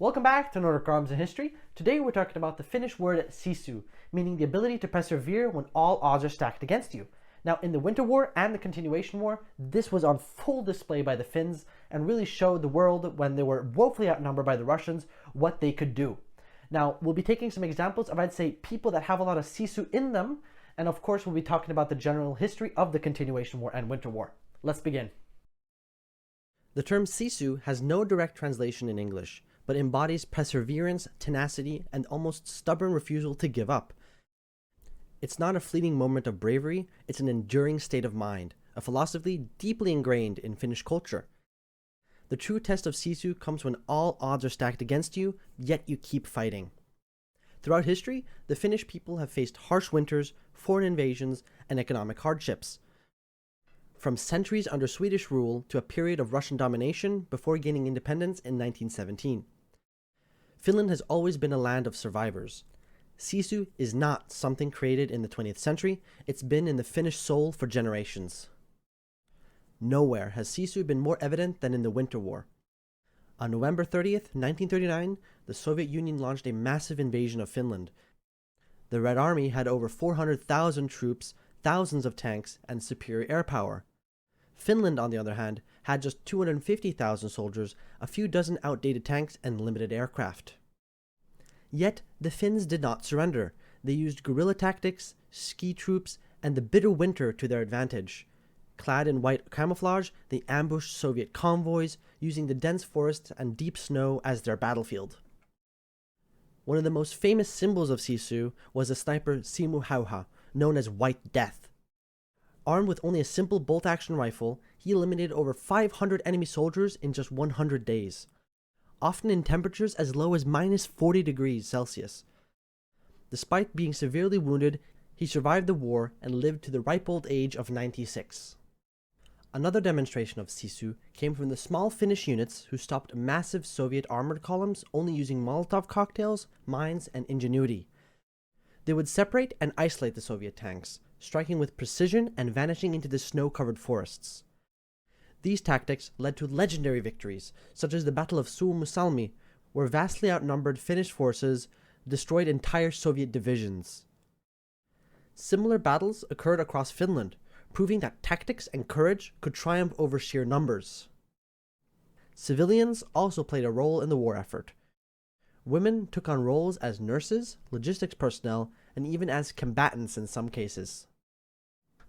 Welcome back to Nordic Arms and History. Today we're talking about the Finnish word Sisu, meaning the ability to persevere when all odds are stacked against you. Now, in the Winter War and the Continuation War, this was on full display by the Finns and really showed the world, when they were woefully outnumbered by the Russians, what they could do. Now, we'll be taking some examples of, I'd say, people that have a lot of Sisu in them, and of course we'll be talking about the general history of the Continuation War and Winter War. Let's begin. The term Sisu has no direct translation in English, but embodies perseverance, tenacity, and almost stubborn refusal to give up. It's not a fleeting moment of bravery, it's an enduring state of mind, a philosophy deeply ingrained in Finnish culture. The true test of Sisu comes when all odds are stacked against you, yet you keep fighting. Throughout history, the Finnish people have faced harsh winters, foreign invasions, and economic hardships. From centuries under Swedish rule to a period of Russian domination before gaining independence in 1917. Finland has always been a land of survivors. Sisu is not something created in the 20th century, it's been in the Finnish soul for generations. Nowhere has Sisu been more evident than in the Winter War. On November 30th, 1939, the Soviet Union launched a massive invasion of Finland. The Red Army had over 400,000 troops, thousands of tanks, and superior air power. Finland, on the other hand, had just 250,000 soldiers, a few dozen outdated tanks, and limited aircraft. Yet, the Finns did not surrender. They used guerrilla tactics, ski troops, and the bitter winter to their advantage. Clad in white camouflage, they ambushed Soviet convoys, using the dense forests and deep snow as their battlefield. One of the most famous symbols of Sisu was the sniper Simo Häyhä, known as White Death. Armed with only a simple bolt-action rifle, he eliminated over 500 enemy soldiers in just 100 days, often in temperatures as low as minus 40 degrees Celsius. Despite being severely wounded, he survived the war and lived to the ripe old age of 96. Another demonstration of Sisu came from the small Finnish units who stopped massive Soviet armored columns only using Molotov cocktails, mines, and ingenuity. They would separate and isolate the Soviet tanks, striking with precision and vanishing into the snow-covered forests. These tactics led to legendary victories, such as the Battle of Suomussalmi, where vastly outnumbered Finnish forces destroyed entire Soviet divisions. Similar battles occurred across Finland, proving that tactics and courage could triumph over sheer numbers. Civilians also played a role in the war effort. Women took on roles as nurses, logistics personnel, and even as combatants in some cases.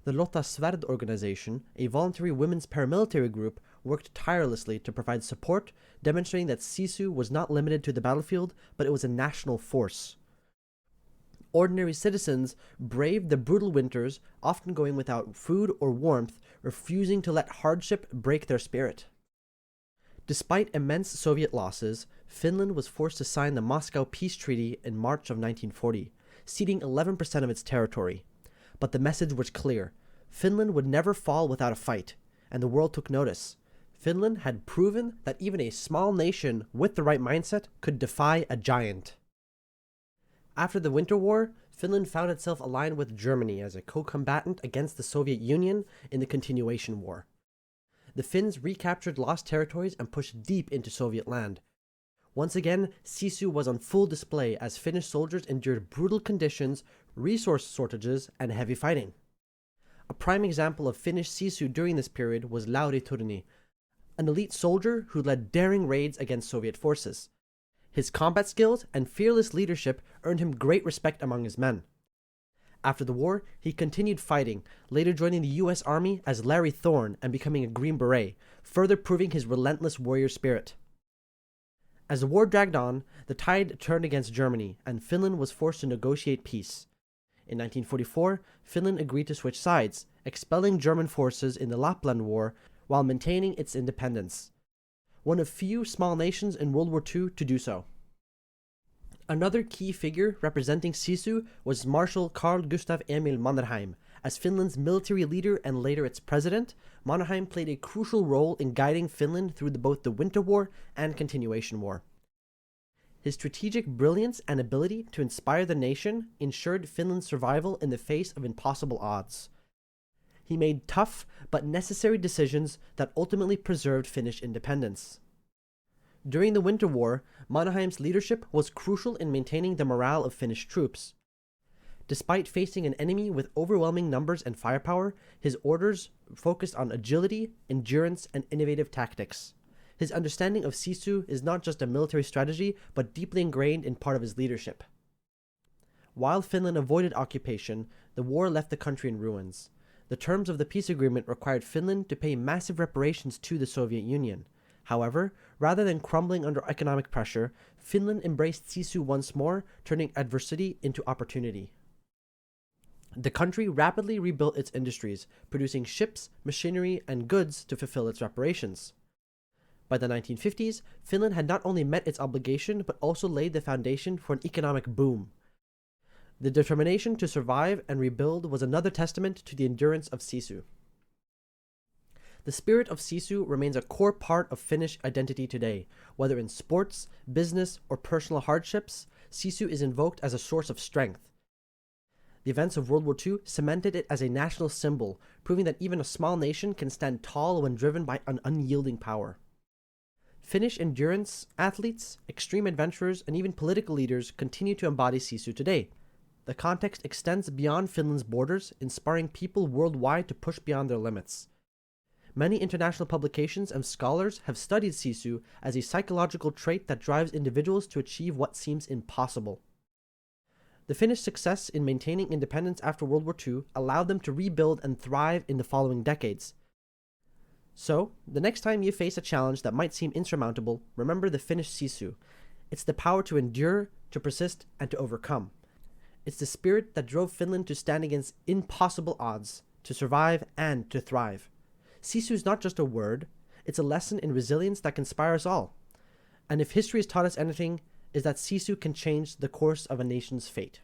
The Rotta Svärd organization, a voluntary women's paramilitary group, worked tirelessly to provide support, demonstrating that Sisu was not limited to the battlefield, but it was a national force. Ordinary citizens braved the brutal winters, often going without food or warmth, refusing to let hardship break their spirit. Despite immense Soviet losses, Finland was forced to sign the Moscow Peace Treaty in March of 1940, ceding 11% of its territory. But the message was clear. Finland would never fall without a fight, and the world took notice. Finland had proven that even a small nation with the right mindset could defy a giant. After the Winter War, Finland found itself aligned with Germany as a co-combatant against the Soviet Union in the Continuation War. The Finns recaptured lost territories and pushed deep into Soviet land. Once again, Sisu was on full display as Finnish soldiers endured brutal conditions, resource shortages, and heavy fighting. A prime example of Finnish Sisu during this period was Lauri Törni, an elite soldier who led daring raids against Soviet forces. His combat skills and fearless leadership earned him great respect among his men. After the war, he continued fighting, later joining the US Army as Larry Thorne and becoming a Green Beret, further proving his relentless warrior spirit. As the war dragged on, the tide turned against Germany, and Finland was forced to negotiate peace. In 1944, Finland agreed to switch sides, expelling German forces in the Lapland War while maintaining its independence. One of few small nations in World War II to do so. Another key figure representing Sisu was Marshal Carl Gustaf Emil Mannerheim. As Finland's military leader and later its president, Mannerheim played a crucial role in guiding Finland through both the Winter War and Continuation War. His strategic brilliance and ability to inspire the nation ensured Finland's survival in the face of impossible odds. He made tough but necessary decisions that ultimately preserved Finnish independence. During the Winter War, Mannerheim's leadership was crucial in maintaining the morale of Finnish troops. Despite facing an enemy with overwhelming numbers and firepower, his orders focused on agility, endurance, and innovative tactics. His understanding of Sisu is not just a military strategy, but deeply ingrained in part of his leadership. While Finland avoided occupation, the war left the country in ruins. The terms of the peace agreement required Finland to pay massive reparations to the Soviet Union. However, rather than crumbling under economic pressure, Finland embraced Sisu once more, turning adversity into opportunity. The country rapidly rebuilt its industries, producing ships, machinery, and goods to fulfill its reparations. By the 1950s, Finland had not only met its obligation, but also laid the foundation for an economic boom. The determination to survive and rebuild was another testament to the endurance of Sisu. The spirit of Sisu remains a core part of Finnish identity today. Whether in sports, business, or personal hardships, Sisu is invoked as a source of strength. The events of World War II cemented it as a national symbol, proving that even a small nation can stand tall when driven by an unyielding power. Finnish endurance athletes, extreme adventurers, and even political leaders continue to embody Sisu today. The context extends beyond Finland's borders, inspiring people worldwide to push beyond their limits. Many international publications and scholars have studied Sisu as a psychological trait that drives individuals to achieve what seems impossible. The Finnish success in maintaining independence after World War II allowed them to rebuild and thrive in the following decades. So, the next time you face a challenge that might seem insurmountable, remember the Finnish Sisu. It's the power to endure, to persist, and to overcome. It's the spirit that drove Finland to stand against impossible odds, to survive and to thrive. Sisu is not just a word, it's a lesson in resilience that can inspire us all. And if history has taught us anything, is that Sisu can change the course of a nation's fate.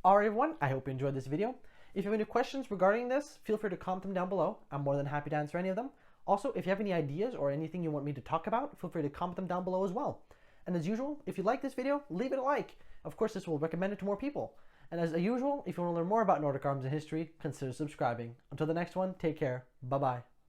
Alright everyone, I hope you enjoyed this video. If you have any questions regarding this, feel free to comment them down below. I'm more than happy to answer any of them. Also, if you have any ideas or anything you want me to talk about, feel free to comment them down below as well. And as usual, if you like this video, leave it a like. Of course, this will recommend it to more people. And as usual, if you want to learn more about Nordic arms and history, consider subscribing. Until the next one, take care. Bye-bye.